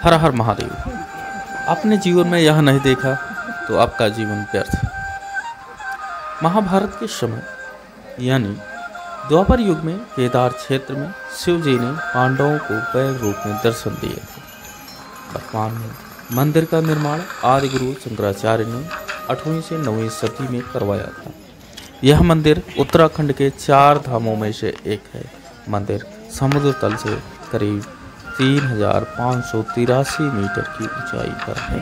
हर हर महादेव। आपने जीवन में यह नहीं देखा तो आपका जीवन व्यर्थ। महाभारत के समय यानी द्वापर युग में केदार क्षेत्र में शिव जी ने पांडवों को बैल रूप में दर्शन दिए थे। वर्तमान में मंदिर का निर्माण आदि गुरु शंकराचार्य ने 8वीं से 9वीं सदी में करवाया था। यह मंदिर उत्तराखंड के 4 धामों में से एक है। मंदिर समुद्र तल से करीब 3583 मीटर की ऊंचाई पर है,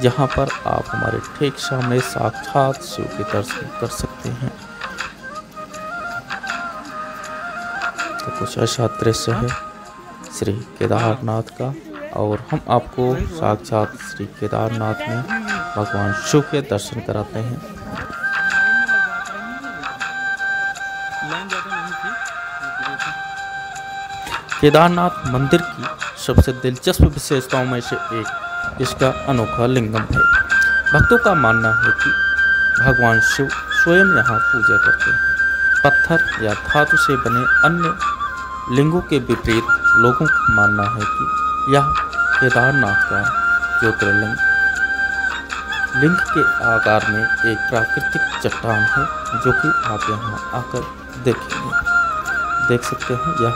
जहां पर आप हमारे ठीक सामने साक्षात शिव के दर्शन कर सकते हैं। तो कुछ ऐसा दृश्य है श्री केदारनाथ का, और हम आपको साक्षात श्री केदारनाथ में भगवान शिव के दर्शन कराते हैं। केदारनाथ मंदिर की सबसे दिलचस्प विशेषताओं में से एक इसका अनोखा लिंगम है। भक्तों का मानना है कि भगवान शिव स्वयं यहाँ पूजा करते हैं। पत्थर या धातु से बने अन्य लिंगों के विपरीत लोगों का मानना है कि यह केदारनाथ का ज्योतिर्लिंग लिंग के आकार में एक प्राकृतिक चट्टान है, जो कि आप यहाँ आकर देख सकते हैं। यह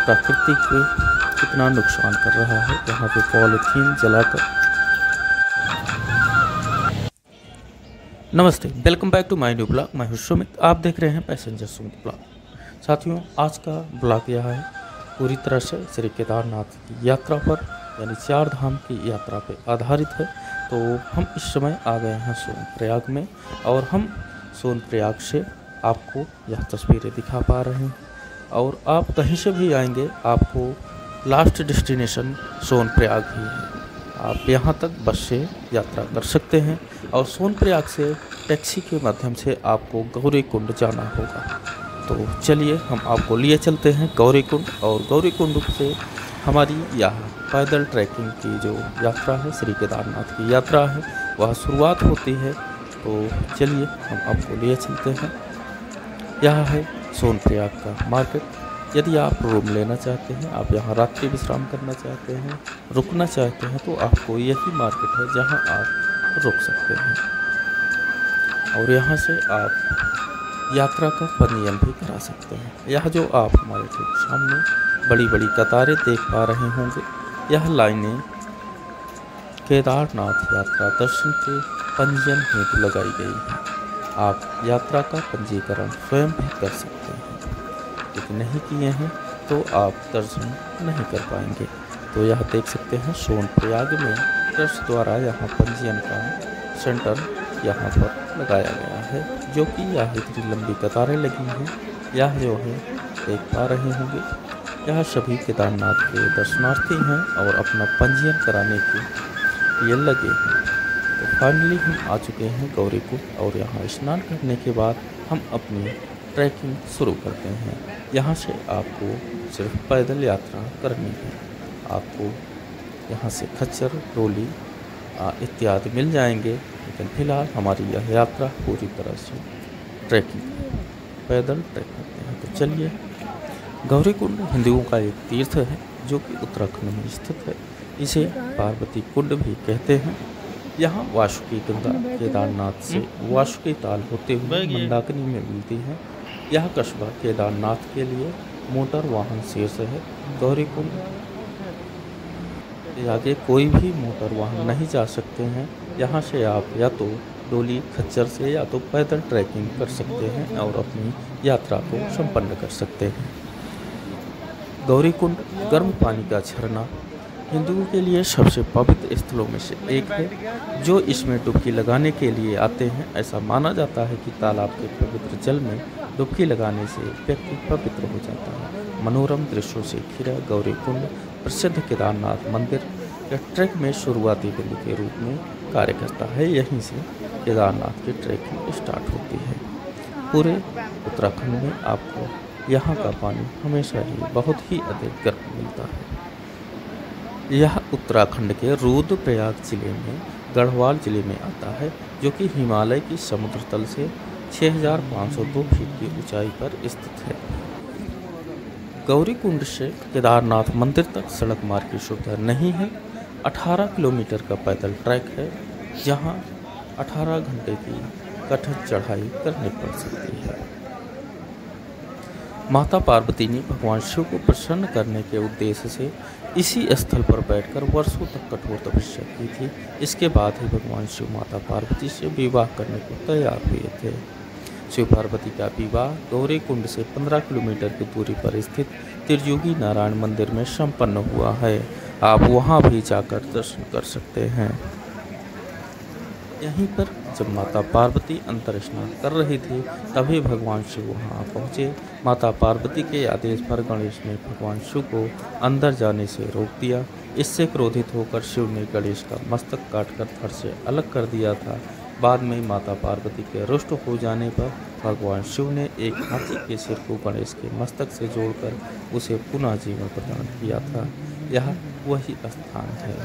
प्रकृति को कितना नुकसान कर रहा है। यहाँ पे पॉलीथीन जलाकर। नमस्ते, welcome back to my new blog. मैं हूं सुमित, आप देख रहे हैं पैसेंजर सुमित ब्लॉग। साथियों, आज का ब्लॉग यह है पूरी तरह से श्री केदारनाथ की यात्रा पर यानी 4 धाम की यात्रा पर आधारित है। तो हम इस समय आ गए हैं सोनप्रयाग में, और हम सोनप्रयाग से आपको यह तस्वीरें दिखा पा रहे हैं। और आप कहीं से भी आएंगे, आपको लास्ट डेस्टिनेशन सोनप्रयाग ही है। आप यहाँ तक बस से यात्रा कर सकते हैं, और सोनप्रयाग से टैक्सी के माध्यम से आपको गौरीकुंड जाना होगा। तो चलिए हम आपको लिए चलते हैं गौरीकुंड, और गौरीकुंड से हमारी यह पैदल ट्रैकिंग की जो यात्रा है, श्री केदारनाथ की यात्रा है, वह शुरुआत होती है। तो चलिए हम आपको लिए चलते हैं। यह है सोनप्रयाग का मार्केट। यदि आप रूम लेना चाहते हैं, आप यहाँ रात्रि विश्राम करना चाहते हैं, रुकना चाहते हैं, तो आपको यही मार्केट है जहाँ आप रुक सकते हैं। और यहाँ से आप यात्रा का पंजीयन भी करा सकते हैं। यह जो आप हमारे ठीक सामने बड़ी बड़ी कतारें देख पा रहे होंगे, यह लाइनें केदारनाथ यात्रा दर्शन के पंजीयन हेतु लगाई गई हैं। आप यात्रा का पंजीकरण स्वयं भी कर सकते हैं। यदि नहीं किए हैं तो आप दर्शन नहीं कर पाएंगे। तो यह देख सकते हैं सोनप्रयाग में ट्रस्ट द्वारा यहाँ पंजीयन का सेंटर यहाँ पर लगाया गया है, जो कि यह इतनी लंबी कतारें लगी हैं। यह जो है देख पा रहे होंगे, यह सभी केदारनाथ के दर्शनार्थी हैं और अपना पंजीयन कराने के लिए लगे हैं। तो फाइनली हम आ चुके हैं गौरीकुंड, और यहाँ स्नान करने के बाद हम अपनी ट्रैकिंग शुरू करते हैं। यहाँ से आपको सिर्फ पैदल यात्रा करनी है। आपको यहाँ से खच्चर, डोली इत्यादि मिल जाएंगे, लेकिन फिलहाल हमारी यह यात्रा पूरी तरह से ट्रैकिंग पैदल ट्रैक करते हैं। तो चलिए, गौरीकुंड हिंदुओं का एक तीर्थ है जो कि उत्तराखंड में स्थित है। इसे पार्वती कुंड भी कहते हैं। यहाँ वासुकी गंगा केदारनाथ से वासुकी ताल होते हुए मंदाकिनी में मिलती है। यह कस्बा केदारनाथ के लिए मोटर वाहन शीर्ष है। गौरीकुंड के आगे कोई भी मोटर वाहन नहीं जा सकते हैं। यहाँ से आप या तो डोली, खच्चर से या तो पैदल ट्रैकिंग कर सकते हैं और अपनी यात्रा को संपन्न कर सकते हैं। गौरीकुंड गर्म पानी का झरना हिंदुओं के लिए सबसे पवित्र स्थलों में से एक है। जो इसमें डुबकी लगाने के लिए आते हैं, ऐसा माना जाता है कि तालाब के पवित्र जल में डुबकी लगाने से व्यक्ति पवित्र हो जाता है। मनोरम दृश्यों से घिरा गौरीकुंड प्रसिद्ध केदारनाथ मंदिर या ट्रैक में शुरुआती बिंदु के रूप में कार्य करता है। यहीं से केदारनाथ की ट्रैकिंग स्टार्ट होती है। पूरे उत्तराखंड में आपको यहाँ का पानी हमेशा ही बहुत ही अधिक गर्म मिलता है। यह उत्तराखंड के रुद्रप्रयाग जिले में गढ़वाल जिले में आता है, जो कि हिमालय की समुद्र तल से 6502 फीट की ऊंचाई पर स्थित है। गौरीकुंड से केदारनाथ मंदिर तक सड़क मार्ग की सुविधा नहीं है। 18 किलोमीटर का पैदल ट्रैक है, जहां 18 घंटे की कठिन चढ़ाई करनी पड़ सकती है। माता पार्वती ने भगवान शिव को प्रसन्न करने के उद्देश्य से इसी स्थल पर बैठकर वर्षों तक कठोर तपस्या की थी। इसके बाद ही भगवान शिव माता पार्वती से विवाह करने को तैयार हुए थे। शिव पार्वती का विवाह गौरीकुंड से 15 किलोमीटर की दूरी पर स्थित त्रियुगी नारायण मंदिर में संपन्न हुआ है। आप वहां भी जाकर दर्शन कर सकते हैं। यहीं पर जब माता पार्वती अंतर स्नान कर रही थी, तभी भगवान शिव वहां पहुंचे। माता पार्वती के आदेश पर गणेश ने भगवान शिव को अंदर जाने से रोक दिया। इससे क्रोधित होकर शिव ने गणेश का मस्तक काटकर धड़ से अलग कर दिया था। बाद में माता पार्वती के रुष्ट हो जाने पर भगवान शिव ने एक हाथी के सिर को गणेश के मस्तक से जोड़कर उसे पुनः जीवन प्रदान किया था। यह वही स्थान है।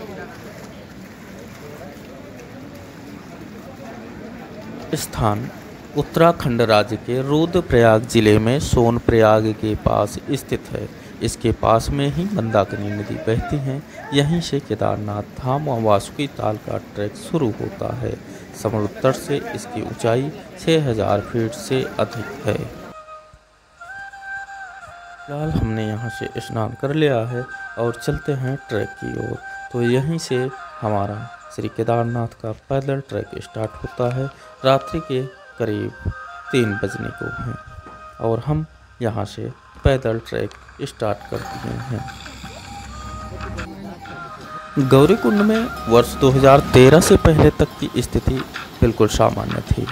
स्थान उत्तराखंड राज्य के रुद्रप्रयाग जिले में सोनप्रयाग के पास स्थित है। इसके पास में ही मंदाकिनी नदी बहती है। यहीं से केदारनाथ धाम व वासुकी ताल का ट्रैक शुरू होता है। समुद्र तट से इसकी ऊंचाई 6000 फीट से अधिक है। फिलहाल हमने यहाँ से स्नान कर लिया है और चलते हैं ट्रैक की ओर। तो यहीं से हमारा श्री केदारनाथ का पैदल ट्रैक स्टार्ट होता है। रात्रि के करीब 3 बजने को हैं और हम यहाँ से पैदल ट्रैक स्टार्ट कर दिए हैं। गौरीकुंड में वर्ष 2013 से पहले तक की स्थिति बिल्कुल सामान्य थी।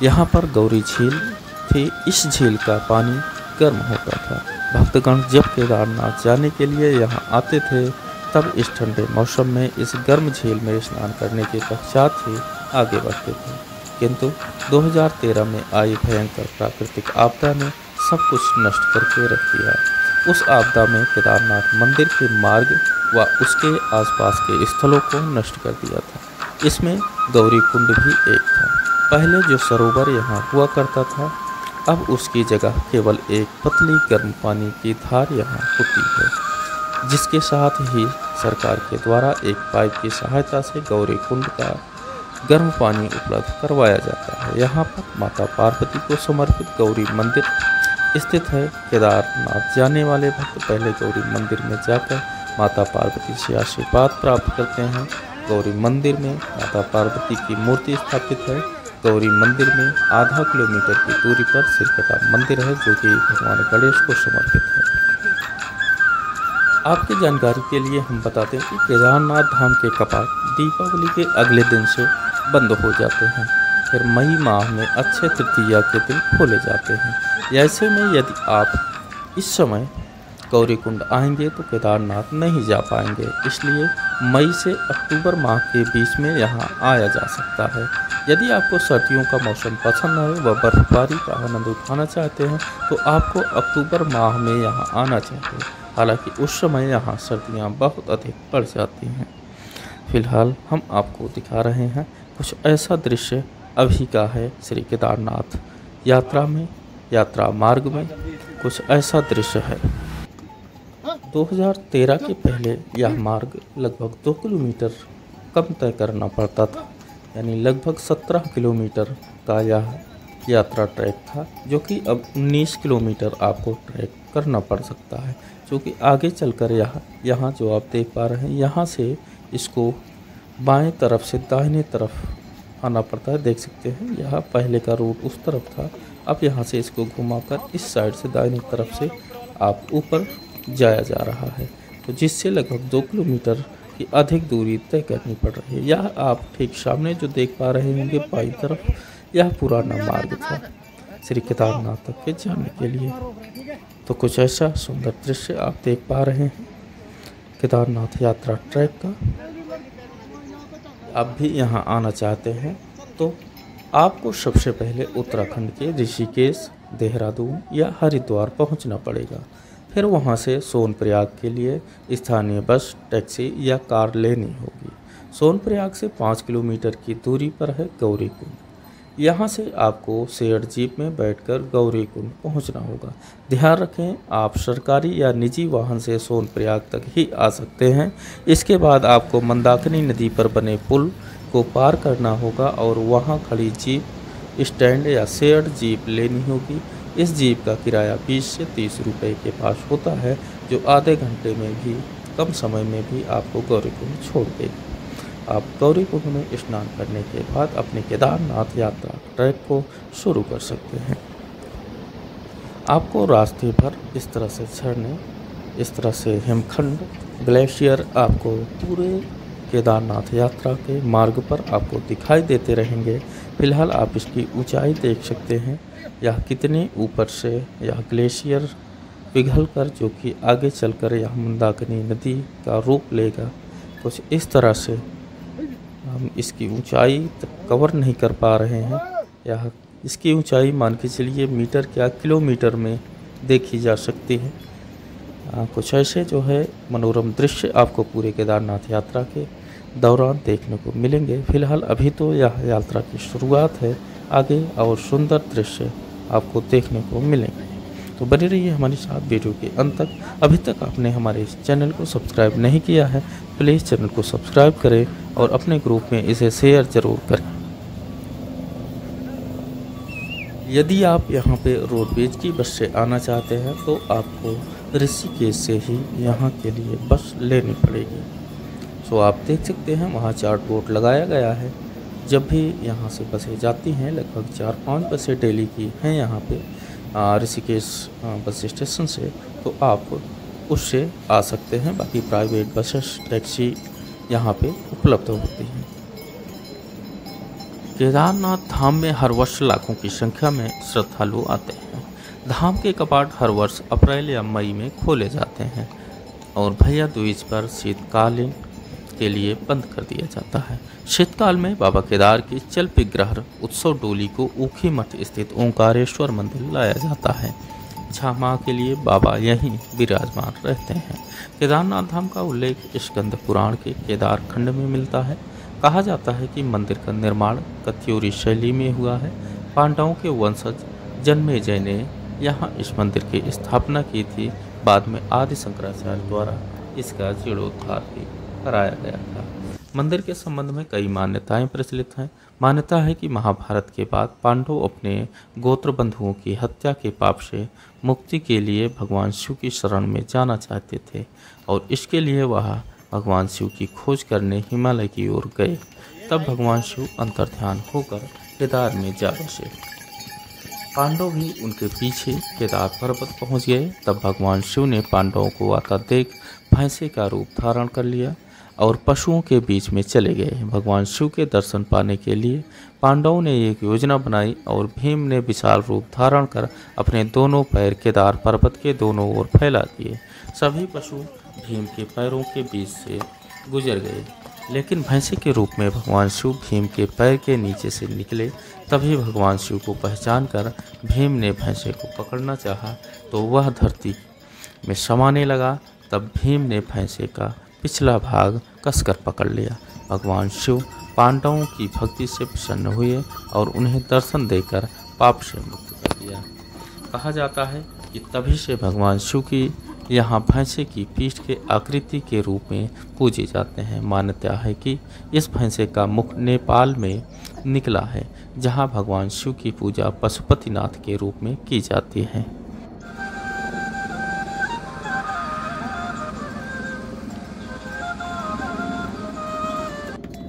यहाँ पर गौरी झील थी। इस झील का पानी गर्म होता था। भक्तगण जब केदारनाथ जाने के लिए यहाँ आते थे, तब इस ठंडे मौसम में इस गर्म झील में स्नान करने के पश्चात ही आगे बढ़ते थे। किंतु 2013 में आई भयंकर प्राकृतिक आपदा ने सब कुछ नष्ट करके रख दिया। उस आपदा में केदारनाथ मंदिर के मार्ग व उसके आसपास के स्थलों को नष्ट कर दिया था। इसमें गौरीकुंड भी एक था। पहले जो सरोवर यहाँ हुआ करता था, अब उसकी जगह केवल एक पतली गर्म पानी की धार यहाँ होती है, जिसके साथ ही सरकार के द्वारा एक पाइप की सहायता से गौरीकुंड का गर्म पानी उपलब्ध करवाया जाता है। यहाँ पर माता पार्वती को समर्पित गौरी मंदिर स्थित है। केदारनाथ जाने वाले भक्त पहले गौरी मंदिर में जाकर माता पार्वती से आशीर्वाद प्राप्त करते हैं। गौरी मंदिर में माता पार्वती की मूर्ति स्थापित है। गौरी मंदिर में आधा किलोमीटर की दूरी पर सिरकटा मंदिर है, जो कि भगवान गणेश को समर्पित है। आपकी जानकारी के लिए हम बताते हैं कि केदारनाथ धाम के कपाट दीपावली के अगले दिन से बंद हो जाते हैं। फिर मई माह में अक्षय तृतीया के दिन खोले जाते हैं। ऐसे में यदि आप इस समय गौरीकुंड आएंगे तो केदारनाथ नहीं जा पाएंगे। इसलिए मई से अक्टूबर माह के बीच में यहाँ आया जा सकता है। यदि आपको सर्दियों का मौसम पसंद है व बर्फबारी का आनंद उठाना चाहते हैं, तो आपको अक्टूबर माह में यहाँ आना चाहिए। हालांकि उस समय यहाँ सर्दियाँ बहुत अधिक बढ़ जाती हैं। फिलहाल हम आपको दिखा रहे हैं कुछ ऐसा दृश्य अभी का है श्री केदारनाथ यात्रा मार्ग में कुछ ऐसा दृश्य है। 2013 के पहले यह मार्ग लगभग 2 किलोमीटर कम तय करना पड़ता था, यानी लगभग 17 किलोमीटर का यह यात्रा ट्रैक था, जो कि अब 19 किलोमीटर आपको ट्रैक करना पड़ सकता है। क्योंकि आगे चलकर यहाँ जो आप देख पा रहे हैं, यहाँ से इसको बाएं तरफ से दाहिने तरफ आना पड़ता है। देख सकते हैं यहाँ पहले का रूट उस तरफ था, अब यहाँ से इसको घुमाकर इस साइड से दाहिनी तरफ से आप ऊपर जाया जा रहा है, तो जिससे लगभग 2 किलोमीटर की अधिक दूरी तय करनी पड़ रही है। यह आप ठीक सामने जो देख पा रहे होंगे बाईं तरफ, यह पुराना मार्ग था श्री केदारनाथ तक के जाने के लिए। तो कुछ ऐसा सुंदर दृश्य आप देख पा रहे हैं केदारनाथ यात्रा ट्रैक का। आप भी यहाँ आना चाहते हैं तो आपको सबसे पहले उत्तराखंड के ऋषिकेश, देहरादून या हरिद्वार पहुँचना पड़ेगा। फिर वहाँ से सोनप्रयाग के लिए स्थानीय बस, टैक्सी या कार लेनी होगी। सोनप्रयाग से 5 किलोमीटर की दूरी पर है गौरीकुंड। यहाँ से आपको शेयर्ड जीप में बैठकर गौरीकुंड पहुँचना होगा। ध्यान रखें, आप सरकारी या निजी वाहन से सोनप्रयाग तक ही आ सकते हैं। इसके बाद आपको मंदाकिनी नदी पर बने पुल को पार करना होगा और वहाँ खड़ी जीप स्टैंड या शेयर्ड जीप लेनी होगी। इस जीप का किराया 20 से 30 रुपये के पास होता है, जो आधे घंटे में भी कम समय में भी आपको गौरीकुंड छोड़ देगी। आप गौरीकुंड में स्नान करने के बाद अपने केदारनाथ यात्रा ट्रैक को शुरू कर सकते हैं। आपको रास्ते भर इस तरह से झरने, इस तरह से हिमखंड, ग्लेशियर आपको पूरे केदारनाथ यात्रा के मार्ग पर आपको दिखाई देते रहेंगे। फिलहाल आप इसकी ऊंचाई देख सकते हैं, यह कितने ऊपर से यह ग्लेशियर पिघलकर जो कि आगे चलकर यह मंदाकिनी नदी का रूप लेगा। कुछ इस तरह से हम इसकी ऊंचाई तक कवर नहीं कर पा रहे हैं। यह इसकी ऊंचाई मान के चलिए मीटर क्या किलोमीटर में देखी जा सकती है। कुछ ऐसे जो है मनोरम दृश्य आपको पूरे केदारनाथ यात्रा के दौरान देखने को मिलेंगे। फिलहाल अभी तो यह यात्रा की शुरुआत है, आगे और सुंदर दृश्य आपको देखने को मिलेंगे। तो बने रहिए हमारे साथ वीडियो के अंत तक। अभी तक आपने हमारे इस चैनल को सब्सक्राइब नहीं किया है, प्लीज़ चैनल को सब्सक्राइब करें और अपने ग्रुप में इसे शेयर ज़रूर करें। यदि आप यहाँ पे रोडवेज की बस से आना चाहते हैं तो आपको ऋषिकेश से ही यहाँ के लिए बस लेनी पड़ेगी। सो आप देख सकते हैं वहाँ चार्ट बोर्ड लगाया गया है। जब भी यहाँ से बसें जाती हैं, लगभग 4-5 बसें डेली की हैं यहाँ पे ऋषिकेश बस स्टेशन से, तो आप उससे आ सकते हैं। बाकी प्राइवेट बसेस, टैक्सी यहाँ पे उपलब्ध होती हैं। केदारनाथ धाम में हर वर्ष लाखों की संख्या में श्रद्धालु आते हैं। धाम के कपाट हर वर्ष अप्रैल या मई में खोले जाते हैं और भैया दूज पर शीतकालीन के लिए बंद कर दिया जाता है। शीतकाल में बाबा केदार की चल विग्रह उत्सव डोली को ऊखी मठ स्थित ओंकारेश्वर मंदिर लाया जाता है, जहाँ माँ के लिए बाबा यहीं विराजमान रहते हैं। केदारनाथ धाम का उल्लेख स्कंद पुराण के केदार खंड में मिलता है। कहा जाता है कि मंदिर का निर्माण कत्यूरी शैली में हुआ है। पांडवों के वंशज जन्मेजय ने यहाँ इस मंदिर की स्थापना की थी। बाद में आदि शंकराचार्य द्वारा इसका जीर्णोद्धार भी कराया गया था। मंदिर के संबंध में कई मान्यताएं प्रचलित हैं। मान्यता है कि महाभारत के बाद पांडव अपने गोत्र बंधुओं की हत्या के पाप से मुक्ति के लिए भगवान शिव की शरण में जाना चाहते थे और इसके लिए वह भगवान शिव की खोज करने हिमालय की ओर गए। तब भगवान शिव अंतर्ध्यान होकर केदार में जा बसे। पांडव भी उनके पीछे केदार पर्वत पहुंच गए। तब भगवान शिव ने पांडवों को आता देख भैंसे का रूप धारण कर लिया और पशुओं के बीच में चले गए। भगवान शिव के दर्शन पाने के लिए पांडवों ने एक योजना बनाई और भीम ने विशाल रूप धारण कर अपने दोनों पैर केदार पर्वत के दोनों ओर फैला दिए। सभी पशु भीम के पैरों के बीच से गुजर गए, लेकिन भैंसे के रूप में भगवान शिव भीम के पैर के नीचे से निकले। तभी भगवान शिव को पहचान कर भीम ने भैंसे को पकड़ना चाहा तो वह धरती में समाने लगा। तब भीम ने भैंसे का पिछला भाग कसकर पकड़ लिया। भगवान शिव पांडवों की भक्ति से प्रसन्न हुए और उन्हें दर्शन देकर पाप से मुक्त कर दिया। कहा जाता है कि तभी से भगवान शिव की यहाँ भैंसे की पीठ के आकृति के रूप में पूजे जाते हैं। मान्यता है कि इस भैंसे का मुख नेपाल में निकला है, जहाँ भगवान शिव की पूजा पशुपतिनाथ के रूप में की जाती है।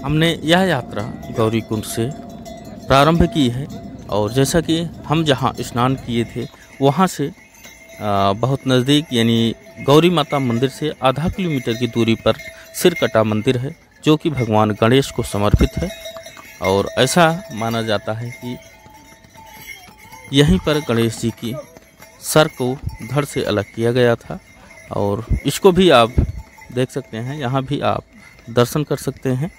हमने यह यात्रा गौरीकुंड से प्रारंभ की है और जैसा कि हम जहाँ स्नान किए थे वहाँ से बहुत नज़दीक यानी गौरी माता मंदिर से आधा किलोमीटर की दूरी पर सिरकटा मंदिर है, जो कि भगवान गणेश को समर्पित है। और ऐसा माना जाता है कि यहीं पर गणेश जी की सर को धड़ से अलग किया गया था और इसको भी आप देख सकते हैं, यहाँ भी आप दर्शन कर सकते हैं।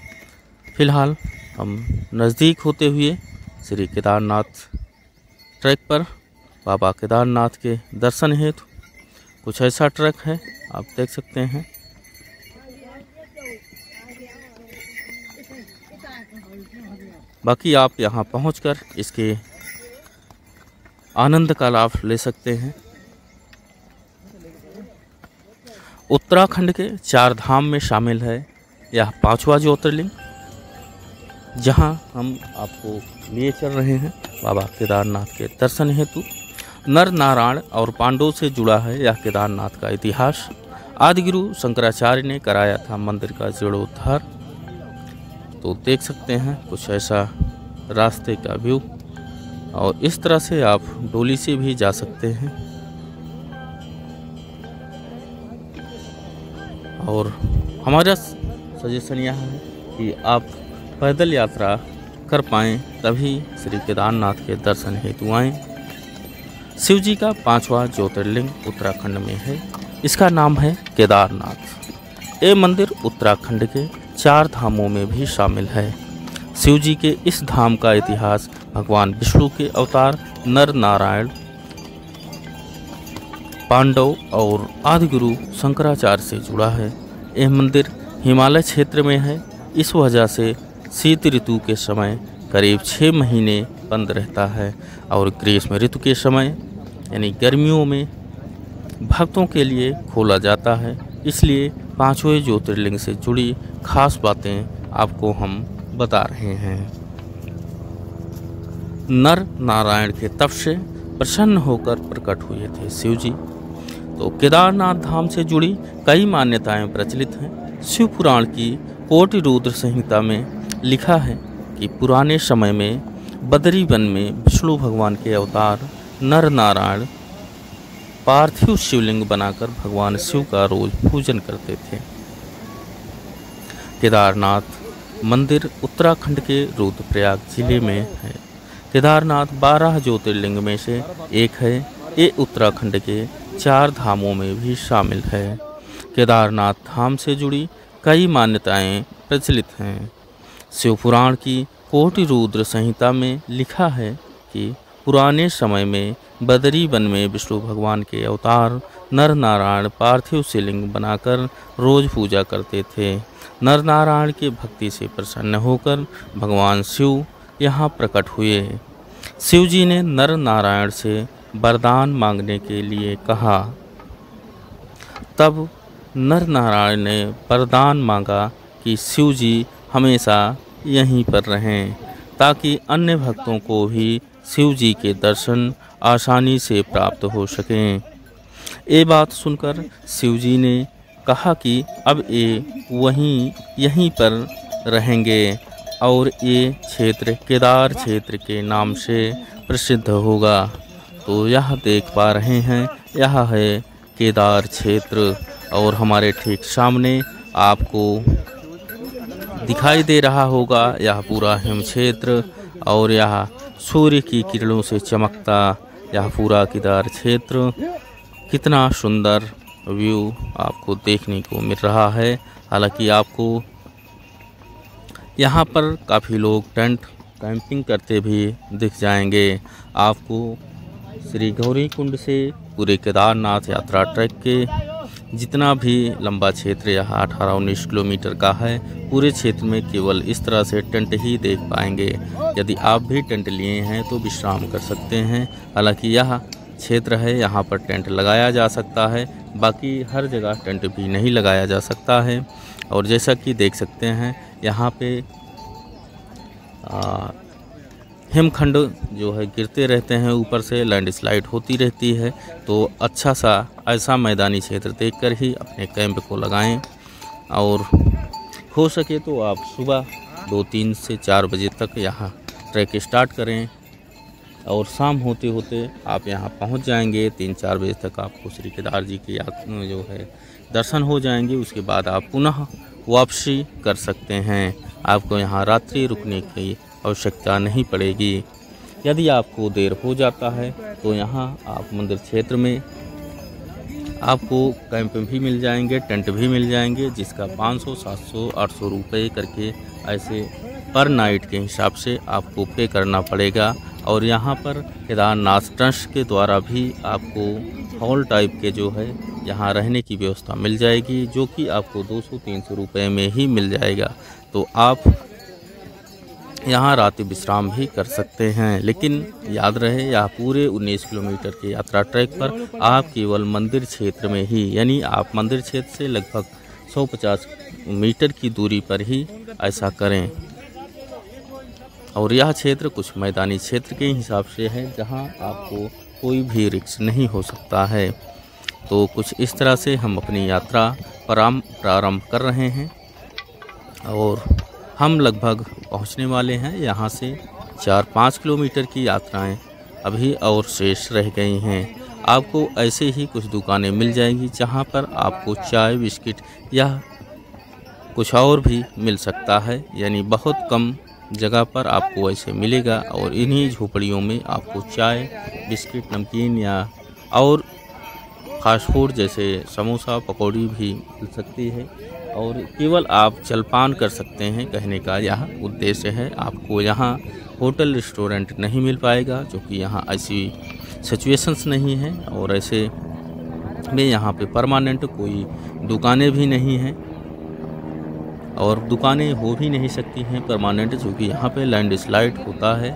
फिलहाल हम नज़दीक होते हुए श्री केदारनाथ ट्रैक पर बाबा केदारनाथ के दर्शन हेतु कुछ ऐसा ट्रैक है, आप देख सकते हैं। बाकी आप यहाँ पहुँचकर इसके आनंद का लाभ ले सकते हैं। उत्तराखंड के 4 धाम में शामिल है यह 5वां ज्योतिर्लिंग, जहां हम आपको लिए चल रहे हैं बाबा केदारनाथ के दर्शन हेतु। नर नारायण और पांडवों से जुड़ा है यह केदारनाथ का इतिहास। आदिगुरु शंकराचार्य ने कराया था मंदिर का जीर्णोद्धार। तो देख सकते हैं कुछ ऐसा रास्ते का व्यू, और इस तरह से आप डोली से भी जा सकते हैं। और हमारा सजेशन यह है कि आप पैदल यात्रा कर पाएँ तभी श्री केदारनाथ के दर्शन हेतु आएँ। शिव जी का 5वां ज्योतिर्लिंग उत्तराखंड में है। इसका नाम है केदारनाथ। ये मंदिर उत्तराखंड के 4 धामों में भी शामिल है। शिव जी के इस धाम का इतिहास भगवान विष्णु के अवतार नर नारायण, पांडव और आदिगुरु शंकराचार्य से जुड़ा है। यह मंदिर हिमालय क्षेत्र में है। इस वजह से शीत ऋतु के समय करीब 6 महीने बंद रहता है और ग्रीष्म ऋतु के समय यानी गर्मियों में भक्तों के लिए खोला जाता है। इसलिए 5वें ज्योतिर्लिंग से जुड़ी खास बातें आपको हम बता रहे हैं। नर नारायण के तप से प्रसन्न होकर प्रकट हुए थे शिव जी। तो केदारनाथ धाम से जुड़ी कई मान्यताएं प्रचलित हैं। शिव पुराण की कोटि रुद्र संहिता में लिखा है कि पुराने समय में बदरी वन में विष्णु भगवान के अवतार नर नारायण पार्थिव शिवलिंग बनाकर भगवान शिव का रोज पूजन करते थे। केदारनाथ मंदिर उत्तराखंड के रुद्रप्रयाग जिले में है। केदारनाथ 12 ज्योतिर्लिंग में से एक है। ये उत्तराखंड के 4 धामों में भी शामिल है। केदारनाथ धाम से जुड़ी कई मान्यताएं प्रचलित हैं। शिव पुराण की कोटि रुद्र संहिता में लिखा है कि पुराने समय में बदरी वन में विष्णु भगवान के अवतार नर नारायण पार्थिव शिवलिंग बनाकर रोज पूजा करते थे। नर नारायण के भक्ति से प्रसन्न होकर भगवान शिव यहाँ प्रकट हुए। शिव जी ने नर नारायण से वरदान मांगने के लिए कहा। तब नर नारायण ने वरदान मांगा कि शिव जी हमेशा यहीं पर रहें, ताकि अन्य भक्तों को भी शिव जी के दर्शन आसानी से प्राप्त हो सकें। ये बात सुनकर शिव जी ने कहा कि अब ये यहीं पर रहेंगे और ये क्षेत्र केदार क्षेत्र के नाम से प्रसिद्ध होगा। तो यह देख पा रहे हैं, यह है केदार क्षेत्र और हमारे ठीक सामने आपको दिखाई दे रहा होगा यह पूरा हिम क्षेत्र और यह सूर्य की किरणों से चमकता यह पूरा केदार क्षेत्र। कितना सुंदर व्यू आपको देखने को मिल रहा है। हालांकि आपको यहाँ पर काफ़ी लोग टेंट कैंपिंग करते भी दिख जाएंगे। आपको श्री गौरी कुंड से पूरे केदारनाथ यात्रा ट्रैक के जितना भी लंबा क्षेत्र यहाँ 18-19 किलोमीटर का है, पूरे क्षेत्र में केवल इस तरह से टेंट ही देख पाएंगे। यदि आप भी टेंट लिए हैं तो विश्राम कर सकते हैं। हालांकि यह क्षेत्र है, यहाँ पर टेंट लगाया जा सकता है, बाकी हर जगह टेंट भी नहीं लगाया जा सकता है। और जैसा कि देख सकते हैं यहाँ पे हिमखंड जो है गिरते रहते हैं, ऊपर से लैंडस्लाइड होती रहती है। तो अच्छा सा ऐसा मैदानी क्षेत्र देखकर ही अपने कैंप को लगाएं और हो सके तो आप सुबह 2-3 से 4 बजे तक यहाँ ट्रैक स्टार्ट करें और शाम होते होते आप यहाँ पहुँच जाएंगे। 3-4 बजे तक आपको श्री केदार जी की जो है दर्शन हो जाएंगे। उसके बाद आप पुनः वापसी कर सकते हैं। आपको यहाँ रात्रि रुकने की आवश्यकता नहीं पड़ेगी। यदि आपको देर हो जाता है तो यहाँ आप मंदिर क्षेत्र में आपको कैंप भी मिल जाएंगे, टेंट भी मिल जाएंगे, जिसका 500, 700, 800 रुपये करके ऐसे पर नाइट के हिसाब से आपको पे करना पड़ेगा। और यहाँ पर केदारनाथ ट्रस्ट के द्वारा भी आपको हॉल टाइप के जो है यहाँ रहने की व्यवस्था मिल जाएगी, जो कि आपको 200-300 रुपये में ही मिल जाएगा। तो आप यहाँ रात्रि विश्राम भी कर सकते हैं। लेकिन याद रहे, यह पूरे 19 किलोमीटर के यात्रा ट्रैक पर आप केवल मंदिर क्षेत्र में ही, यानी आप मंदिर क्षेत्र से लगभग 150 मीटर की दूरी पर ही ऐसा करें। और यह क्षेत्र कुछ मैदानी क्षेत्र के हिसाब से है, जहाँ आपको कोई भी रिस्क नहीं हो सकता है। तो कुछ इस तरह से हम अपनी यात्रा प्रारंभ कर रहे हैं और हम लगभग पहुंचने वाले हैं। यहाँ से 4-5 किलोमीटर की यात्राएं अभी और शेष रह गई हैं। आपको ऐसे ही कुछ दुकानें मिल जाएंगी जहाँ पर आपको चाय, बिस्किट या कुछ और भी मिल सकता है, यानी बहुत कम जगह पर आपको ऐसे मिलेगा। और इन्हीं झोपड़ियों में आपको चाय, बिस्किट, नमकीन या और फास्ट फूड जैसे समोसा, पकौड़ी भी मिल सकती है। और केवल आप जलपान कर सकते हैं, कहने का यह उद्देश्य है। आपको यहाँ होटल, रेस्टोरेंट नहीं मिल पाएगा, क्योंकि यहाँ ऐसी सिचुएशंस नहीं है। और ऐसे में यहाँ पे परमानेंट कोई दुकानें भी नहीं हैं और दुकानें हो भी नहीं सकती हैं परमानेंट, क्योंकि यहाँ पे लैंडस्लाइड होता है।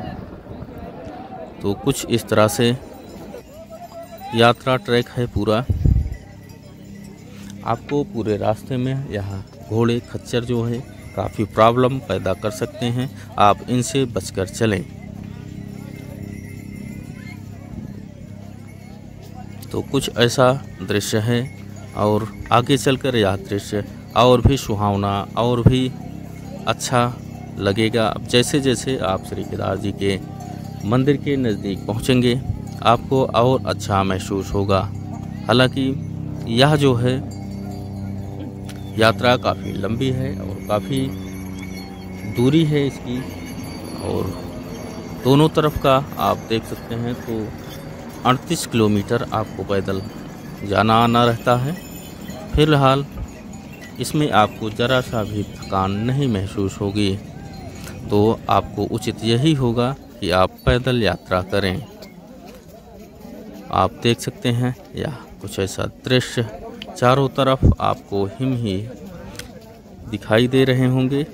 तो कुछ इस तरह से यात्रा ट्रैक है पूरा। आपको पूरे रास्ते में यहाँ घोड़े, खच्चर जो है काफ़ी प्रॉब्लम पैदा कर सकते हैं, आप इनसे बचकर चलें। तो कुछ ऐसा दृश्य है और आगे चलकर यह दृश्य और भी सुहावना और भी अच्छा लगेगा। अब जैसे जैसे आप श्री केदार जी के मंदिर के नज़दीक पहुँचेंगे, आपको और अच्छा महसूस होगा। हालांकि यह जो है यात्रा काफ़ी लंबी है और काफ़ी दूरी है इसकी, और दोनों तरफ का आप देख सकते हैं तो 38 किलोमीटर आपको पैदल जाना आना रहता है। फिलहाल इसमें आपको ज़रा सा भी थकान नहीं महसूस होगी, तो आपको उचित यही होगा कि आप पैदल यात्रा करें। आप देख सकते हैं यह कुछ ऐसा दृश्य, चारों तरफ आपको हिम ही दिखाई दे रहे होंगे।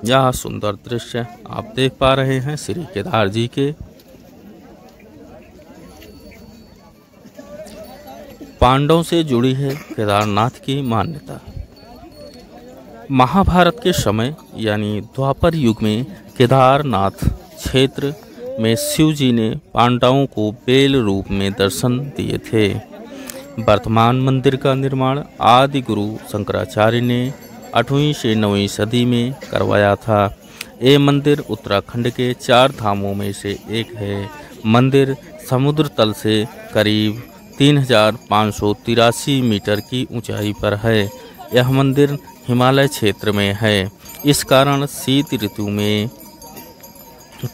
यह सुंदर दृश्य आप देख पा रहे हैं श्री केदार जी के। पांडवों से जुड़ी है केदारनाथ की मान्यता। महाभारत के समय यानी द्वापर युग में केदारनाथ क्षेत्र में शिव जी ने पांडवों को बेल रूप में दर्शन दिए थे। वर्तमान मंदिर का निर्माण आदि गुरु शंकराचार्य ने 8वीं से 9वीं सदी में करवाया था। ये मंदिर उत्तराखंड के 4 धामों में से एक है। मंदिर समुद्र तल से करीब 3583 मीटर की ऊंचाई पर है। यह मंदिर हिमालय क्षेत्र में है। इस कारण शीत ऋतु में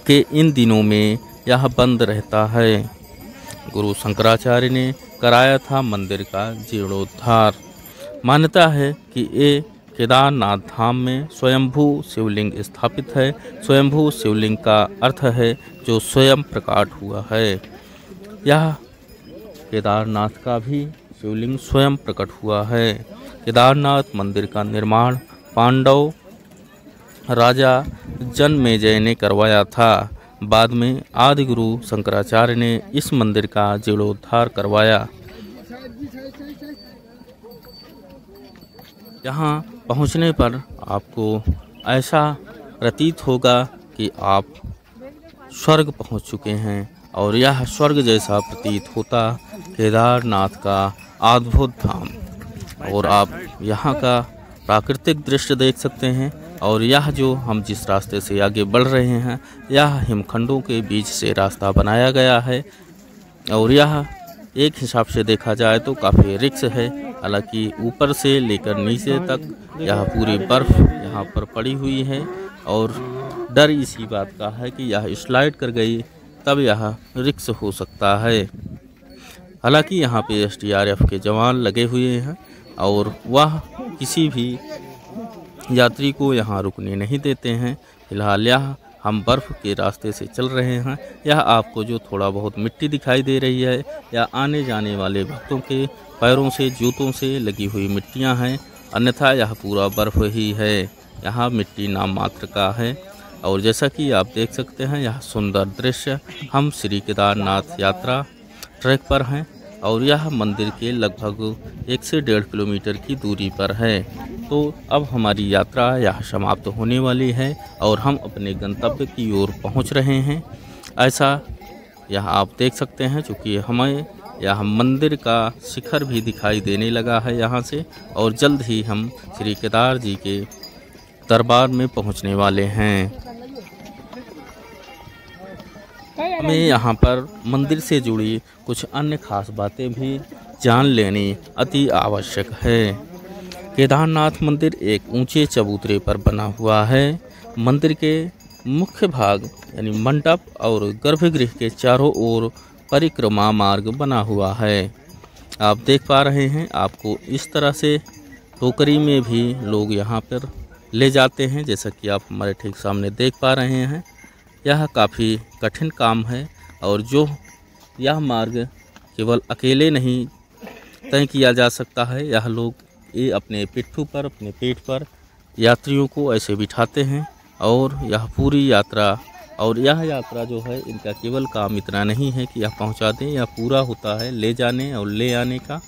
के इन दिनों में यह बंद रहता है। गुरु शंकराचार्य ने कराया था मंदिर का जीर्णोद्धार। मान्यता है कि ये केदारनाथ धाम में स्वयंभू शिवलिंग स्थापित है। स्वयंभू शिवलिंग का अर्थ है जो स्वयं प्रकट हुआ है। यह केदारनाथ का भी शिवलिंग स्वयं प्रकट हुआ है। केदारनाथ मंदिर का निर्माण पांडव राजा जन्मेजय ने करवाया था। बाद में आदि गुरु शंकराचार्य ने इस मंदिर का जीर्णोद्धार करवाया। यहाँ पहुँचने पर आपको ऐसा प्रतीत होगा कि आप स्वर्ग पहुँच चुके हैं, और यह स्वर्ग जैसा प्रतीत होता केदारनाथ का अद्भुत धाम। और आप यहाँ का प्राकृतिक दृश्य देख सकते हैं। और यह जो हम जिस रास्ते से आगे बढ़ रहे हैं, यह हिमखंडों के बीच से रास्ता बनाया गया है। और यह एक हिसाब से देखा जाए तो काफ़ी रिस्क है। हालांकि ऊपर से लेकर नीचे तक यह पूरी बर्फ़ यहाँ पर पड़ी हुई है, और डर इसी बात का है कि यह स्लाइड कर गई तब यह रिस्क हो सकता है। हालांकि यहाँ पे SDRF के जवान लगे हुए हैं, और वह किसी भी यात्री को यहाँ रुकने नहीं देते हैं। फिलहाल यह हम बर्फ़ के रास्ते से चल रहे हैं। यह आपको जो थोड़ा बहुत मिट्टी दिखाई दे रही है, या आने जाने वाले भक्तों के पैरों से, जूतों से लगी हुई मिट्टियाँ हैं, अन्यथा यह पूरा बर्फ़ ही है। यहाँ मिट्टी नाम मात्र का है। और जैसा कि आप देख सकते हैं यह सुंदर दृश्य, हम श्री केदारनाथ यात्रा ट्रैक पर हैं और यह मंदिर के लगभग 1 से 1.5 किलोमीटर की दूरी पर है। तो अब हमारी यात्रा यहाँ समाप्त होने वाली है और हम अपने गंतव्य की ओर पहुँच रहे हैं। ऐसा यहाँ आप देख सकते हैं, चूँकि हमें यह मंदिर का शिखर भी दिखाई देने लगा है यहाँ से, और जल्द ही हम श्री केदार जी के दरबार में पहुँचने वाले हैं। हमें यहाँ पर मंदिर से जुड़ी कुछ अन्य खास बातें भी जान लेनी अति आवश्यक है। केदारनाथ मंदिर एक ऊंचे चबूतरे पर बना हुआ है। मंदिर के मुख्य भाग यानी मंडप और गर्भगृह के चारों ओर परिक्रमा मार्ग बना हुआ है। आप देख पा रहे हैं, आपको इस तरह से टोकरी में भी लोग यहाँ पर ले जाते हैं, जैसा कि आप हमारे ठीक सामने देख पा रहे हैं। यह काफ़ी कठिन काम है और जो यह मार्ग केवल अकेले नहीं तय किया जा सकता है, यह लोग ये अपने पिट्ठू पर, अपने पेट पर यात्रियों को ऐसे बिठाते हैं और यह पूरी यात्रा, और यह यात्रा जो है इनका केवल काम इतना नहीं है कि यह पहुंचा दें, यह पूरा होता है ले जाने और ले आने का,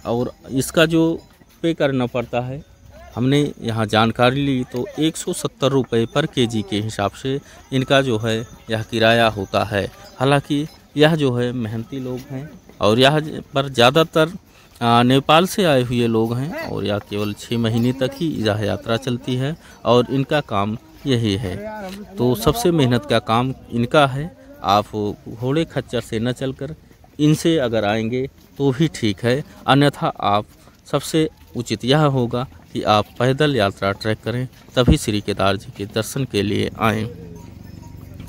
और इसका जो पे करना पड़ता है हमने यहाँ जानकारी ली तो 170 रुपये पर केजी के हिसाब से इनका जो है यह किराया होता है। हालांकि यह जो है मेहनती लोग हैं और यहाँ पर ज़्यादातर नेपाल से आए हुए लोग हैं और यह केवल 6 महीने तक ही यह यात्रा चलती है और इनका काम यही है। तो सबसे मेहनत का काम इनका है। आप घोड़े खच्चर से न चलकर इनसे अगर आएंगे तो भी ठीक है, अन्यथा आप सबसे उचित यह होगा कि आप पैदल यात्रा ट्रैक करें, तभी श्री केदार जी के दर्शन के लिए आएँ।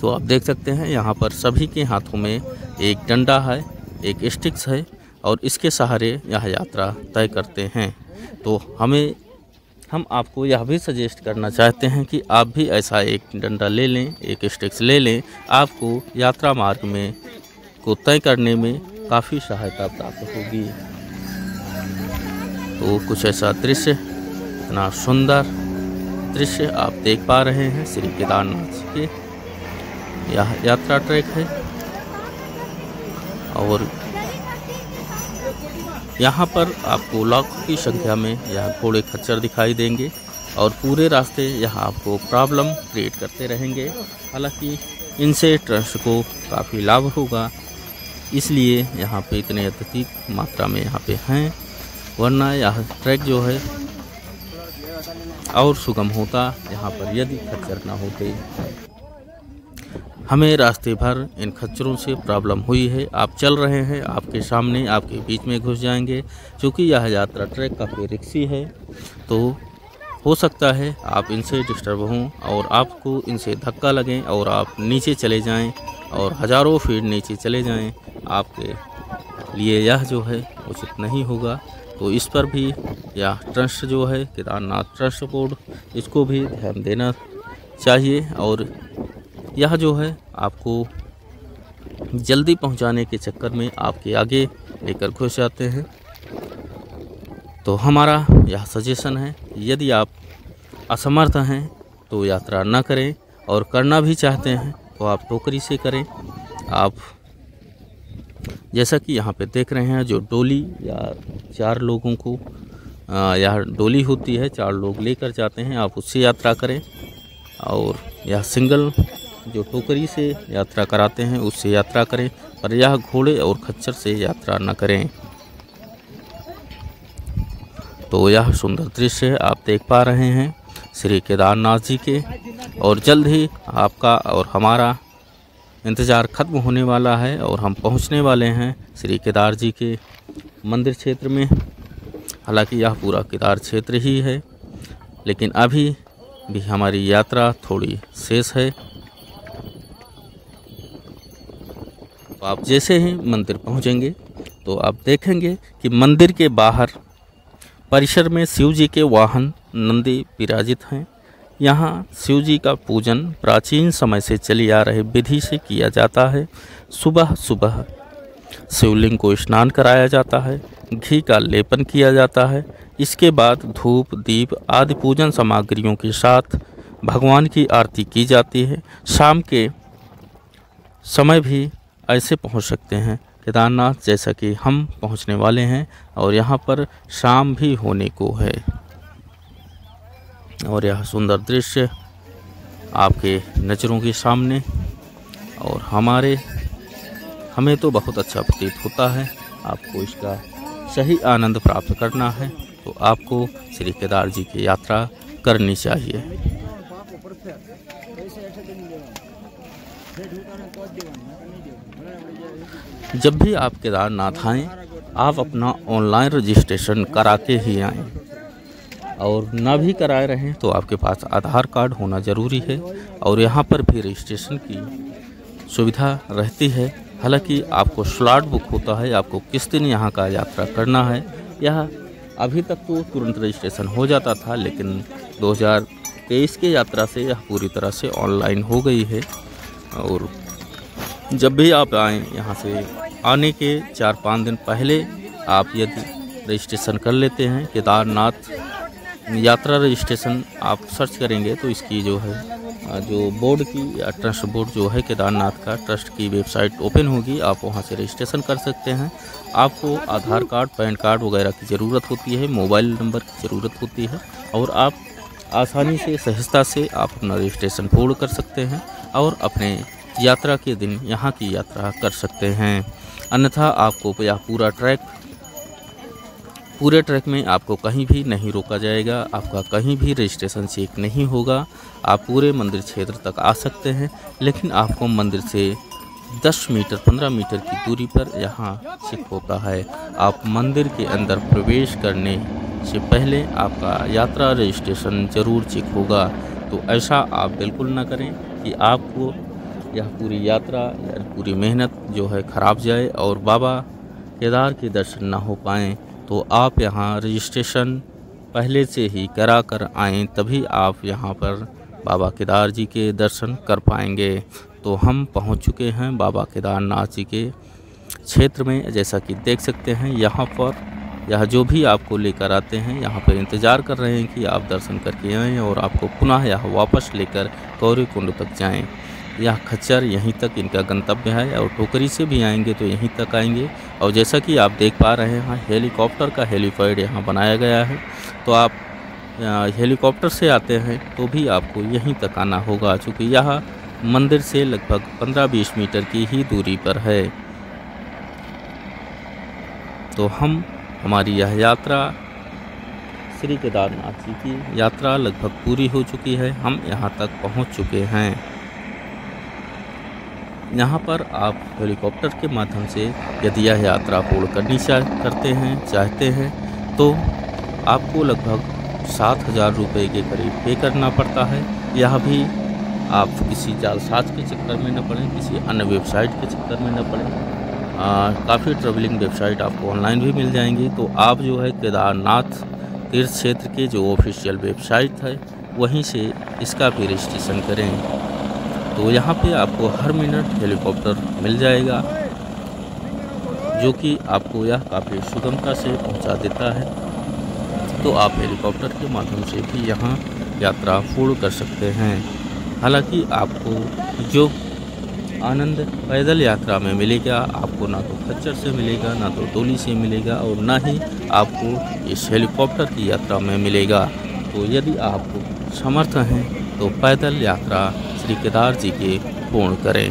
तो आप देख सकते हैं यहाँ पर सभी के हाथों में एक डंडा है, एक स्टिक्स है और इसके सहारे यह यात्रा तय करते हैं। तो हम आपको यह भी सजेस्ट करना चाहते हैं कि आप भी ऐसा एक डंडा ले लें, एक स्टिक्स ले लें, आपको यात्रा मार्ग में को तय करने में काफ़ी सहायता प्राप्त होगी। तो कुछ ऐसा दृश्य, इतना सुंदर दृश्य आप देख पा रहे हैं श्री केदारनाथ के यह यात्रा ट्रैक है। और यहाँ पर आपको लाखों की संख्या में यह घोड़े खच्चर दिखाई देंगे और पूरे रास्ते यहाँ आपको प्रॉब्लम क्रिएट करते रहेंगे। हालांकि इनसे ट्रस्ट को काफ़ी लाभ होगा, इसलिए यहाँ पे इतने अत्यधिक मात्रा में यहाँ पे हैं, वरना यह ट्रैक जो है और सुगम होता यहाँ पर यदि खच्चर ना होते। हमें रास्ते भर इन खच्चरों से प्रॉब्लम हुई है। आप चल रहे हैं, आपके सामने आपके बीच में घुस जाएंगे। क्योंकि यह यात्रा ट्रैक काफ़ी रिक्सी है, तो हो सकता है आप इनसे डिस्टर्ब हों और आपको इनसे धक्का लगें और आप नीचे चले जाएं और हज़ारों फीट नीचे चले जाएं। आपके लिए यह जो है उचित नहीं होगा। तो इस पर भी यह ट्रस्ट जो है केदारनाथ ट्रस्ट बोर्ड, इसको भी ध्यान देना चाहिए। और यह जो है आपको जल्दी पहुंचाने के चक्कर में आपके आगे लेकर घुस जाते हैं। तो हमारा यह सजेशन है, यदि आप असमर्थ हैं तो यात्रा न करें, और करना भी चाहते हैं तो आप टोकरी से करें। आप जैसा कि यहाँ पे देख रहे हैं, जो डोली या 4 लोगों को यह डोली होती है, 4 लोग लेकर जाते हैं, आप उससे यात्रा करें। और यह सिंगल जो टोकरी से यात्रा कराते हैं उससे यात्रा करें, पर यह घोड़े और खच्चर से यात्रा न करें। तो यह सुंदर दृश्य आप देख पा रहे हैं श्री केदारनाथ जी के, और जल्द ही आपका और हमारा इंतज़ार खत्म होने वाला है और हम पहुंचने वाले हैं श्री केदार जी के मंदिर क्षेत्र में। हालांकि यह पूरा केदार क्षेत्र ही है, लेकिन अभी भी हमारी यात्रा थोड़ी शेष है। तो आप जैसे ही मंदिर पहुंचेंगे तो आप देखेंगे कि मंदिर के बाहर परिसर में शिव जी के वाहन नंदी विराजित हैं। यहाँ शिव जी का पूजन प्राचीन समय से चली आ रही विधि से किया जाता है। सुबह सुबह शिवलिंग को स्नान कराया जाता है, घी का लेपन किया जाता है। इसके बाद धूप दीप आदि पूजन सामग्रियों के साथ भगवान की आरती की जाती है। शाम के समय भी ऐसे पहुंच सकते हैं केदारनाथ, जैसा कि हम पहुंचने वाले हैं और यहाँ पर शाम भी होने को है। और यह सुंदर दृश्य आपके नज़रों के सामने और हमें तो बहुत अच्छा प्रतीत होता है। आपको इसका सही आनंद प्राप्त करना है तो आपको श्री केदार जी की यात्रा करनी चाहिए। जब भी आप केदारनाथ आएँ, आप अपना ऑनलाइन रजिस्ट्रेशन करा के ही आएँ, और ना भी कराए रहें तो आपके पास आधार कार्ड होना ज़रूरी है। और यहाँ पर भी रजिस्ट्रेशन की सुविधा रहती है। हालांकि आपको स्लॉट बुक होता है, आपको किस दिन यहाँ का यात्रा करना है। यह अभी तक तो तुरंत रजिस्ट्रेशन हो जाता था, लेकिन 2023 के यात्रा से यह पूरी तरह से ऑनलाइन हो गई है। और जब भी आप आएँ, यहाँ से आने के 4-5 दिन पहले आप यदि रजिस्ट्रेशन कर लेते हैं, केदारनाथ यात्रा रजिस्ट्रेशन आप सर्च करेंगे तो इसकी जो बोर्ड की या ट्रस्ट बोर्ड जो है केदारनाथ का ट्रस्ट की वेबसाइट ओपन होगी, आप वहां से रजिस्ट्रेशन कर सकते हैं। आपको आधार कार्ड, पैन कार्ड वगैरह की ज़रूरत होती है, मोबाइल नंबर की ज़रूरत होती है, और आप आसानी से सहजता से आप अपना रजिस्ट्रेशन पूर्ण कर सकते हैं और अपने यात्रा के दिन यहाँ की यात्रा कर सकते हैं। अन्यथा आपको यह पूरे ट्रैक में आपको कहीं भी नहीं रोका जाएगा, आपका कहीं भी रजिस्ट्रेशन चेक नहीं होगा। आप पूरे मंदिर क्षेत्र तक आ सकते हैं, लेकिन आपको मंदिर से 10 मीटर 15 मीटर की दूरी पर यहाँ चेक होता है। आप मंदिर के अंदर प्रवेश करने से पहले आपका यात्रा रजिस्ट्रेशन ज़रूर चेक होगा। तो ऐसा आप बिल्कुल ना करें कि आपको यह पूरी यात्रा या पूरी मेहनत जो है ख़राब जाए और बाबा केदार के दर्शन ना हो पाएँ। तो आप यहाँ रजिस्ट्रेशन पहले से ही करा कर आएँ, तभी आप यहाँ पर बाबा केदार जी के दर्शन कर पाएंगे। तो हम पहुँच चुके हैं बाबा केदारनाथ जी के क्षेत्र में। जैसा कि देख सकते हैं, यहाँ पर यह जो भी आपको लेकर आते हैं, यहाँ पर इंतज़ार कर रहे हैं कि आप दर्शन करके आएँ और आपको पुनः यह वापस लेकर गौरीकुंड तक जाएँ। यह खच्चर यहीं तक इनका गंतव्य है, और टोकरी से भी आएंगे तो यहीं तक आएंगे। और जैसा कि आप देख पा रहे हैं, हेलीकॉप्टर का हेलीपैड यहाँ बनाया गया है। तो आप हेलीकॉप्टर से आते हैं तो भी आपको यहीं तक आना होगा, चूँकि यह मंदिर से लगभग 15-20 मीटर की ही दूरी पर है। तो हमारी यह यात्रा श्री केदारनाथ जी की यात्रा लगभग पूरी हो चुकी है। हम यहाँ तक पहुँच चुके हैं। यहाँ पर आप हेलीकॉप्टर के माध्यम से यदि यह यात्रा पूर्ण करनी चाहते हैं तो आपको लगभग 7,000 रुपये के करीब पे करना पड़ता है। यह भी आप किसी जालसाज के चक्कर में न पड़ें, किसी अन्य वेबसाइट के चक्कर में न पड़ें। काफ़ी ट्रैवलिंग वेबसाइट आपको ऑनलाइन भी मिल जाएंगी। तो आप जो है केदारनाथ तीर्थ क्षेत्र के जो ऑफिशियल वेबसाइट है वहीं से इसका भी रजिस्ट्रेशन करें। तो यहाँ पे आपको हर मिनट हेलीकॉप्टर मिल जाएगा, जो कि आपको यह काफ़ी सुगमता से पहुँचा देता है। तो आप हेलीकॉप्टर के माध्यम से भी यहाँ यात्रा पूर्ण कर सकते हैं। हालांकि आपको जो आनंद पैदल यात्रा में मिलेगा, आपको ना तो खच्चर से मिलेगा, ना तो डोली से मिलेगा, और ना ही आपको इस हेलीकॉप्टर की यात्रा में मिलेगा। तो यदि आप समर्थ हैं तो पैदल यात्रा श्री केदार जी के पूर्ण करें।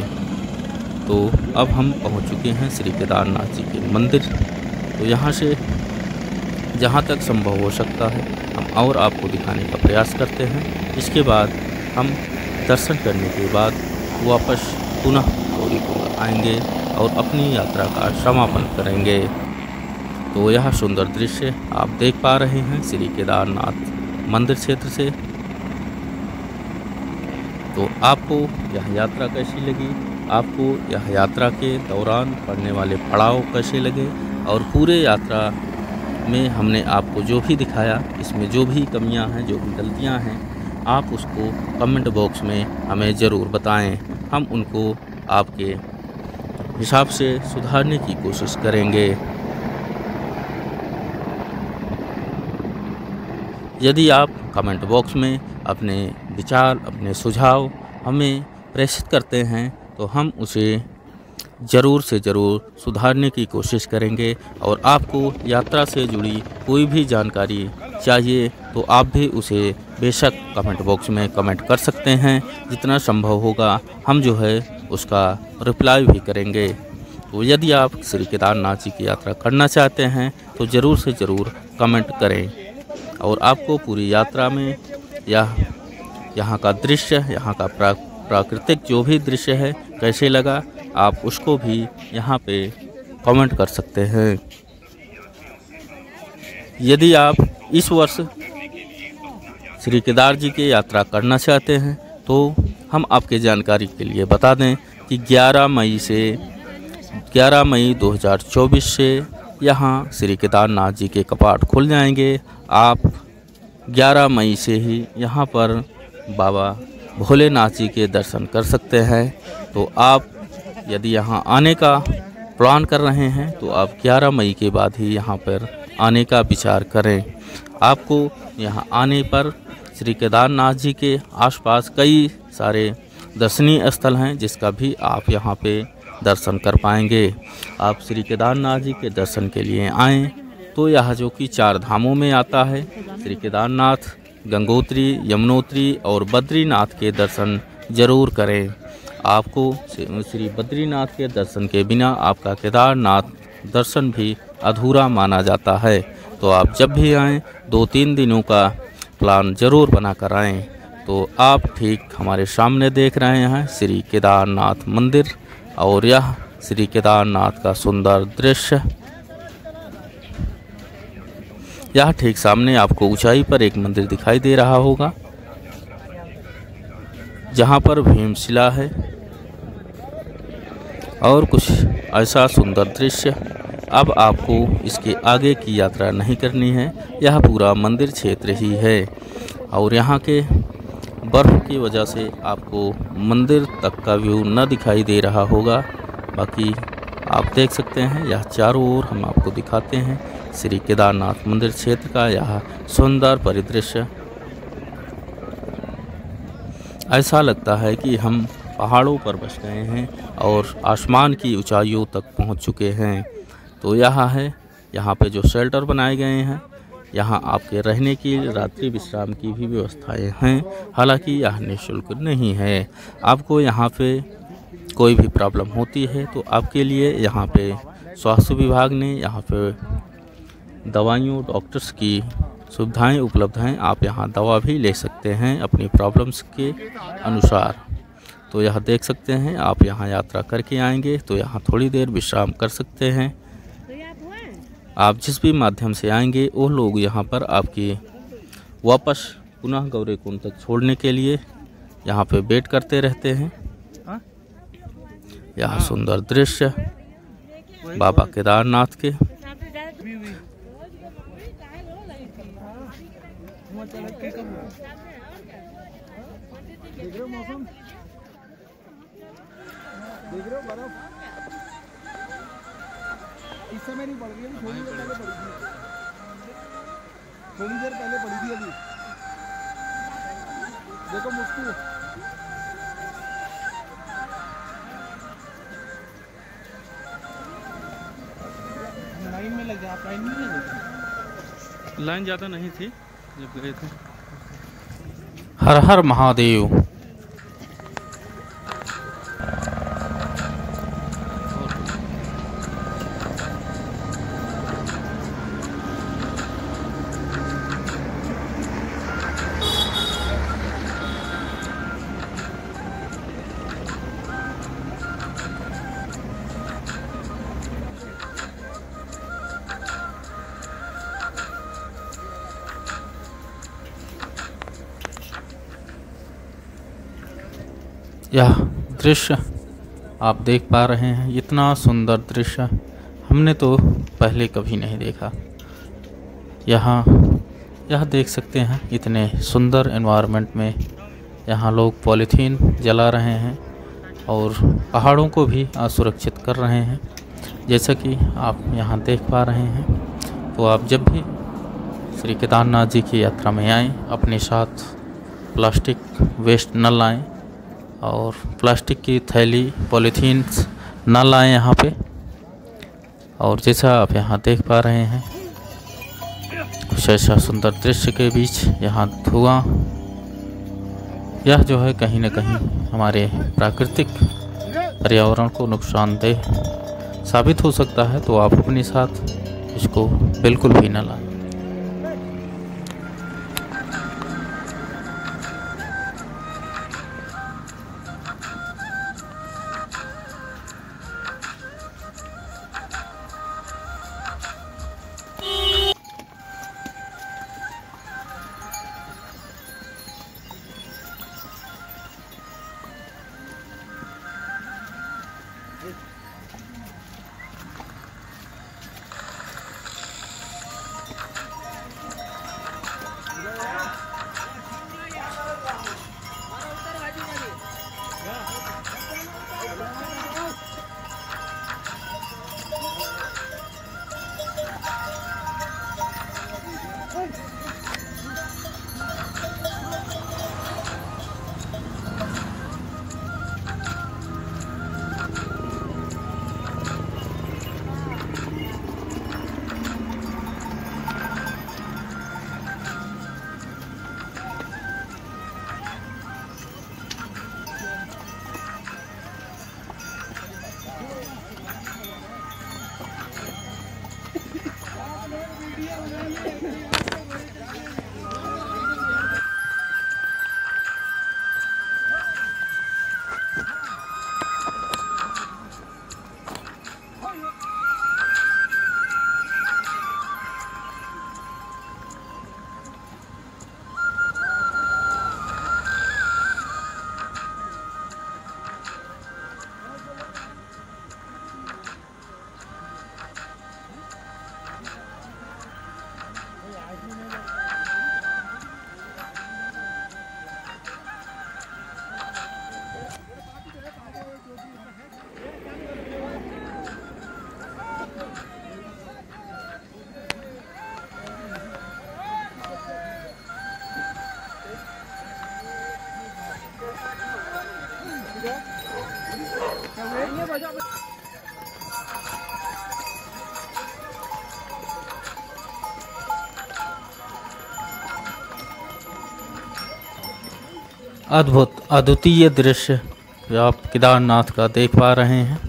तो अब हम पहुंच चुके हैं श्री केदारनाथ जी के मंदिर। तो यहाँ से जहाँ तक संभव हो सकता है हम और आपको दिखाने का प्रयास करते हैं। इसके बाद हम दर्शन करने के बाद वापस पुनः गौरीकुंड आएंगे और अपनी यात्रा का समापन करेंगे। तो यह सुंदर दृश्य आप देख पा रहे हैं श्री केदारनाथ मंदिर क्षेत्र से। तो आपको यह यात्रा कैसी लगी, आपको यह यात्रा के दौरान पड़ने वाले पड़ाव कैसे लगे, और पूरे यात्रा में हमने आपको जो भी दिखाया, इसमें जो भी कमियां हैं, जो भी गलतियां हैं, आप उसको कमेंट बॉक्स में हमें ज़रूर बताएं। हम उनको आपके हिसाब से सुधारने की कोशिश करेंगे। यदि आप कमेंट बॉक्स में अपने विचार, अपने सुझाव हमें प्रेषित करते हैं तो हम उसे ज़रूर से ज़रूर सुधारने की कोशिश करेंगे। और आपको यात्रा से जुड़ी कोई भी जानकारी चाहिए तो आप भी उसे बेशक कमेंट बॉक्स में कमेंट कर सकते हैं। जितना संभव होगा हम जो है उसका रिप्लाई भी करेंगे। तो यदि आप श्री केदारनाथ जी की यात्रा करना चाहते हैं तो ज़रूर से ज़रूर कमेंट करें। और आपको पूरी यात्रा में यहाँ का दृश्य, यहाँ का प्राकृतिक जो भी दृश्य है कैसे लगा, आप उसको भी यहाँ पे कमेंट कर सकते हैं। यदि आप इस वर्ष श्री केदार जी की यात्रा करना चाहते हैं तो हम आपके जानकारी के लिए बता दें कि 11 मई 2024 से यहाँ श्री केदारनाथ जी के कपाट खुल जाएंगे। आप 11 मई से ही यहाँ पर बाबा भोलेनाथ जी के दर्शन कर सकते हैं। तो आप यदि यहाँ आने का प्लान कर रहे हैं तो आप 11 मई के बाद ही यहाँ पर आने का विचार करें। आपको यहाँ आने पर श्री केदारनाथ जी के आसपास कई सारे दर्शनीय स्थल हैं जिसका भी आप यहाँ पे दर्शन कर पाएंगे। आप श्री केदारनाथ जी के दर्शन के लिए आएँ तो यह जो कि 4 धामों में आता है, श्री केदारनाथ, गंगोत्री, यमुनोत्री और बद्रीनाथ के दर्शन ज़रूर करें। आपको श्री बद्रीनाथ के दर्शन के बिना आपका केदारनाथ दर्शन भी अधूरा माना जाता है। तो आप जब भी आएँ 2-3 दिनों का प्लान ज़रूर बना कर आएँ। तो आप ठीक हमारे सामने देख रहे हैं श्री केदारनाथ मंदिर और यह श्री केदारनाथ का सुंदर दृश्य। यह ठीक सामने आपको ऊंचाई पर एक मंदिर दिखाई दे रहा होगा जहां पर भीमशिला है और कुछ ऐसा सुंदर दृश्य। अब आपको इसके आगे की यात्रा नहीं करनी है, यह पूरा मंदिर क्षेत्र ही है और यहाँ के बर्फ़ की वजह से आपको मंदिर तक का व्यू न दिखाई दे रहा होगा। बाकी आप देख सकते हैं यह चारों ओर हम आपको दिखाते हैं श्री केदारनाथ मंदिर क्षेत्र का यह सुंदर परिदृश्य। ऐसा लगता है कि हम पहाड़ों पर बस गए हैं और आसमान की ऊंचाइयों तक पहुंच चुके हैं। तो यह है, यहाँ पे जो शेल्टर बनाए गए हैं, यहाँ आपके रहने की, रात्रि विश्राम की भी व्यवस्थाएं हैं। हालांकि यह निःशुल्क नहीं है। आपको यहाँ पे कोई भी प्रॉब्लम होती है तो आपके लिए यहाँ पे स्वास्थ्य विभाग ने यहाँ पे दवाइयों, डॉक्टर्स की सुविधाएं उपलब्ध हैं। आप यहाँ दवा भी ले सकते हैं अपनी प्रॉब्लम्स के अनुसार। तो यह देख सकते हैं, आप यहाँ यात्रा करके आएंगे तो यहाँ थोड़ी देर विश्राम कर सकते हैं। आप जिस भी माध्यम से आएंगे वो लोग यहाँ पर आपकी वापस पुनः गौरीकुंड तक छोड़ने के लिए यहाँ पे वेट करते रहते हैं। यह सुंदर दृश्य बाबा केदारनाथ के। देख रहे हो बर्फ इस समय नहीं पड़ रही है, थोड़ी देर पहले पड़ी थी, थोड़ी देर पहले पड़ी थी। अभी देखो मुश्किल लाइन में लग गया। आप लाइन में नहीं लगे? लाइन ज़्यादा नहीं थी जब गए थे। हर हर महादेव। यह दृश्य आप देख पा रहे हैं, इतना सुंदर दृश्य हमने तो पहले कभी नहीं देखा। यह देख सकते हैं, इतने सुंदर एनवायरनमेंट में यहाँ लोग पॉलीथीन जला रहे हैं और पहाड़ों को भी असुरक्षित कर रहे हैं, जैसा कि आप यहाँ देख पा रहे हैं। तो आप जब भी श्री केदारनाथ जी की यात्रा में आएँ, अपने साथ प्लास्टिक वेस्ट न लाएं और प्लास्टिक की थैली पॉलीथीन्स न लाएं यहाँ पे। और जैसा आप यहाँ देख पा रहे हैं, कुछ ऐसा सुंदर दृश्य के बीच यहाँ धुआं, यह जो है कहीं न कहीं हमारे प्राकृतिक पर्यावरण को नुकसानदेह साबित हो सकता है, तो आप अपने साथ इसको बिल्कुल भी न लाएं। अद्भुत अद्वितीय दृश्य जो आप केदारनाथ का देख पा रहे हैं।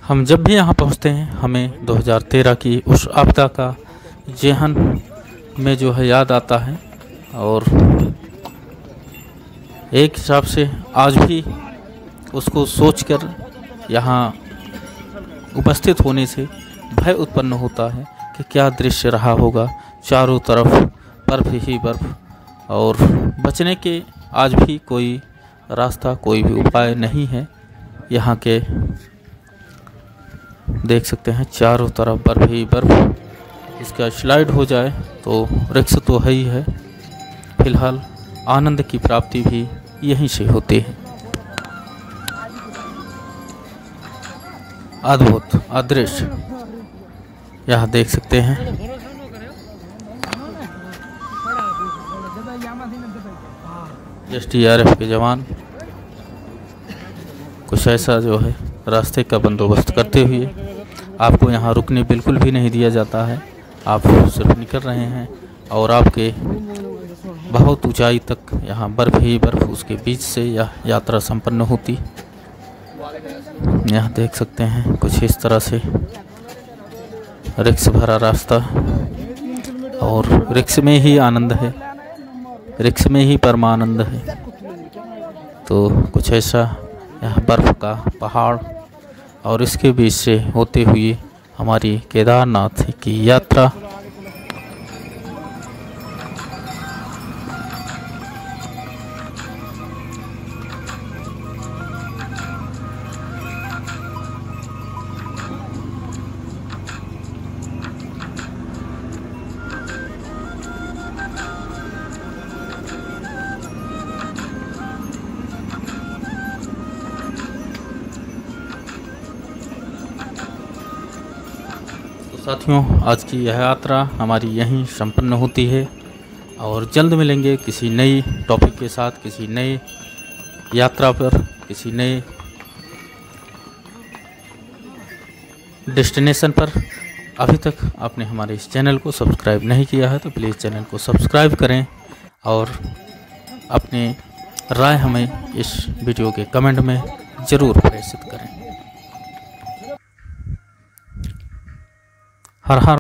हम जब भी यहाँ पहुँचते हैं, हमें 2013 की उस आपदा का जेहन में जो है याद आता है। और एक हिसाब से आज भी उसको सोचकर यहाँ उपस्थित होने से भय उत्पन्न होता है कि क्या दृश्य रहा होगा। चारों तरफ बर्फ ही बर्फ और बचने के आज भी कोई रास्ता, कोई भी उपाय नहीं है। यहाँ के देख सकते हैं चारों तरफ बर्फ ही बर्फ। इसका स्लाइड हो जाए तो रिस्क तो है ही है। फिलहाल आनंद की प्राप्ति भी यहीं से होती है। अद्भुत अदृश्य यहाँ देख सकते हैं। SDRF के जवान कुछ ऐसा जो है रास्ते का बंदोबस्त करते हुए, आपको यहाँ रुकने बिल्कुल भी नहीं दिया जाता है। आप सिर्फ निकल रहे हैं और आपके बहुत ऊंचाई तक यहाँ बर्फ ही बर्फ, उसके बीच से यह यात्रा संपन्न होती। यहाँ देख सकते हैं कुछ इस तरह से रिक्स भरा रास्ता और रिक्स में ही आनंद है, रिक्स में ही परमानंद है। तो कुछ ऐसा यह बर्फ़ का पहाड़ और इसके बीच से होते हुए हमारी केदारनाथ की यात्रा। साथियों, आज की यह यात्रा हमारी यहीं संपन्न होती है और जल्द मिलेंगे किसी नई टॉपिक के साथ, किसी नए यात्रा पर, किसी नए डेस्टिनेशन पर। अभी तक आपने हमारे इस चैनल को सब्सक्राइब नहीं किया है तो प्लीज़ चैनल को सब्सक्राइब करें और अपनी राय हमें इस वीडियो के कमेंट में ज़रूर प्रेषित करें। हर हर